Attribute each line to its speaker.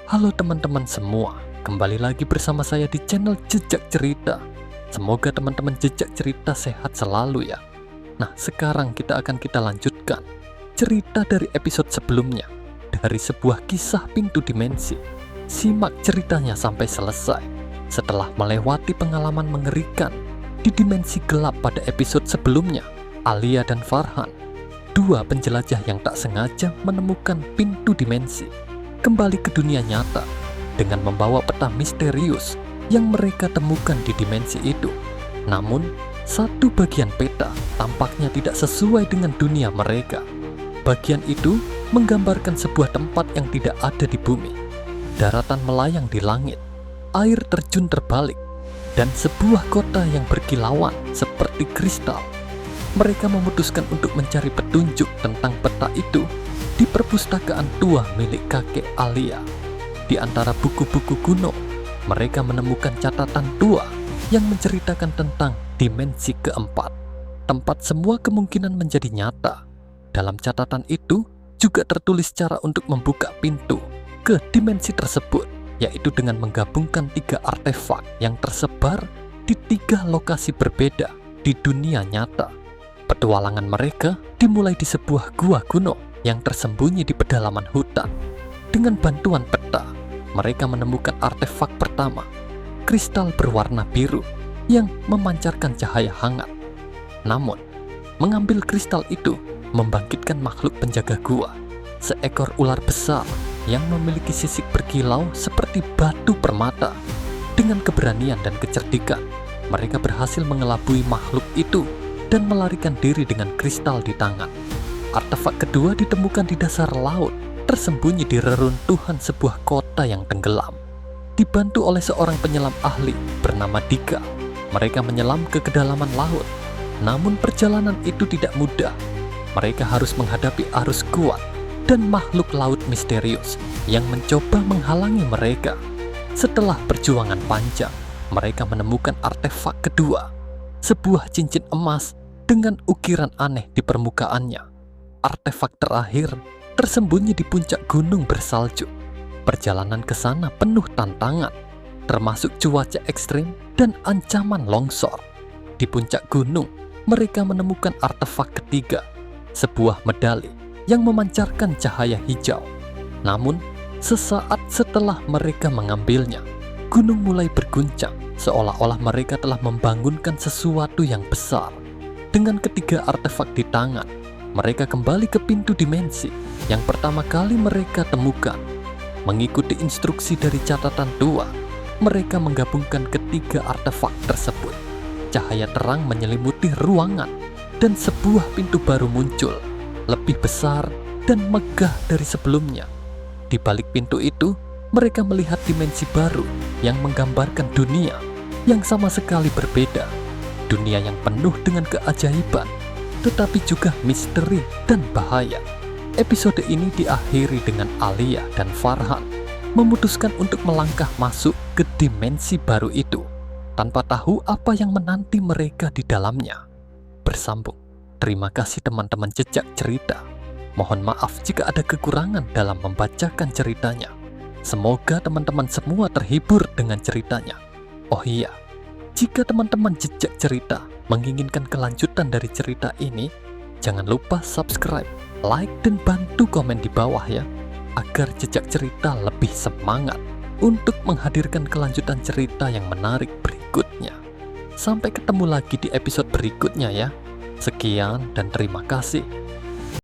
Speaker 1: Halo teman-teman semua, kembali lagi bersama saya di channel Jejak Cerita. Semoga teman-teman Jejak Cerita sehat selalu ya. Nah, sekarang kita lanjutkan cerita dari episode sebelumnya, dari sebuah kisah pintu dimensi. Simak ceritanya sampai selesai. Setelah melewati pengalaman mengerikan di dimensi gelap pada episode sebelumnya, Alia dan Farhan, dua penjelajah yang tak sengaja menemukan pintu dimensi, kembali ke dunia nyata dengan membawa peta misterius yang mereka temukan di dimensi itu. Namun, satu bagian peta tampaknya tidak sesuai dengan dunia mereka. Bagian itu menggambarkan sebuah tempat yang tidak ada di bumi, daratan melayang di langit, air terjun terbalik, dan sebuah kota yang berkilauan seperti kristal. Mereka memutuskan untuk mencari petunjuk tentang peta itu di perpustakaan tua milik kakek Alia. Di antara buku-buku kuno, mereka menemukan catatan tua yang menceritakan tentang dimensi keempat, tempat semua kemungkinan menjadi nyata. Dalam catatan itu juga tertulis cara untuk membuka pintu ke dimensi tersebut, yaitu dengan menggabungkan 3 artefak yang tersebar di 3 lokasi berbeda di dunia nyata. Petualangan mereka dimulai di sebuah gua kuno yang tersembunyi di pedalaman hutan. Dengan bantuan peta, mereka menemukan artefak pertama, kristal berwarna biru yang memancarkan cahaya hangat. Namun, mengambil kristal itu membangkitkan makhluk penjaga gua, seekor ular besar yang memiliki sisik berkilau seperti batu permata. Dengan keberanian dan kecerdikan, mereka berhasil mengelabui makhluk itu dan melarikan diri dengan kristal di tangan. Artefak kedua ditemukan di dasar laut, tersembunyi di reruntuhan sebuah kota yang tenggelam. Dibantu oleh seorang penyelam ahli bernama Dika, mereka menyelam ke kedalaman laut. Namun perjalanan itu tidak mudah. Mereka harus menghadapi arus kuat dan makhluk laut misterius yang mencoba menghalangi mereka. Setelah perjuangan panjang, mereka menemukan artefak kedua, sebuah cincin emas dengan ukiran aneh di permukaannya. Artefak terakhir tersembunyi di puncak gunung bersalju. Perjalanan ke sana penuh tantangan, termasuk cuaca ekstrim dan ancaman longsor. Di puncak gunung, mereka menemukan artefak ketiga, sebuah medali yang memancarkan cahaya hijau. Namun, sesaat setelah mereka mengambilnya, gunung mulai berguncang, seolah-olah mereka telah membangunkan sesuatu yang besar. Dengan ketiga artefak di tangan, mereka kembali ke pintu dimensi yang pertama kali mereka temukan. Mengikuti instruksi dari catatan tua, mereka menggabungkan ketiga artefak tersebut. Cahaya terang menyelimuti ruangan dan sebuah pintu baru muncul, lebih besar dan megah dari sebelumnya. Di balik pintu itu, mereka melihat dimensi baru yang menggambarkan dunia yang sama sekali berbeda. Dunia yang penuh dengan keajaiban, tetapi juga misteri dan bahaya. Episode ini diakhiri dengan Alia dan Farhan memutuskan untuk melangkah masuk ke dimensi baru itu, tanpa tahu apa yang menanti mereka di dalamnya. Bersambung. Terima kasih teman-teman Jejak Cerita. Mohon maaf jika ada kekurangan dalam membacakan ceritanya. Semoga teman-teman semua terhibur dengan ceritanya. Oh iya, jika teman-teman Jejak Cerita menginginkan kelanjutan dari cerita ini, jangan lupa subscribe, like, dan bantu komen di bawah ya, agar Jejak Cerita lebih semangat untuk menghadirkan kelanjutan cerita yang menarik berikutnya. Sampai ketemu lagi di episode berikutnya ya. Sekian dan terima kasih.